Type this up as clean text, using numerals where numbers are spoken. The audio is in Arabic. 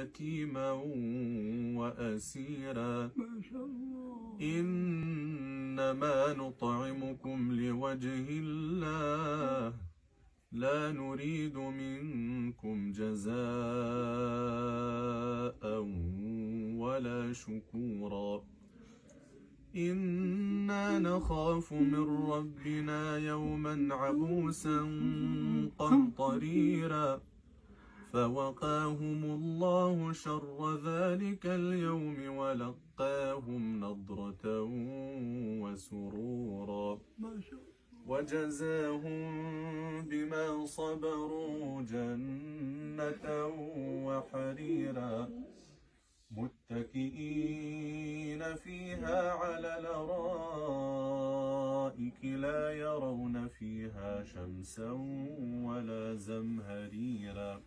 يتيما وأسيرا إنما نطعمكم لوجه الله لا نريد منكم جزاء ولا شكورا إنا نخاف من ربنا يوما عبوسا قمطريرا فوقاهم الله شر ذلك اليوم ولقاهم نضرة وسرورا وجزاهم بما صبروا جنة وحريرا متكئين فيها على الأرائك لا يرون فيها شمسا ولا زمهريرا.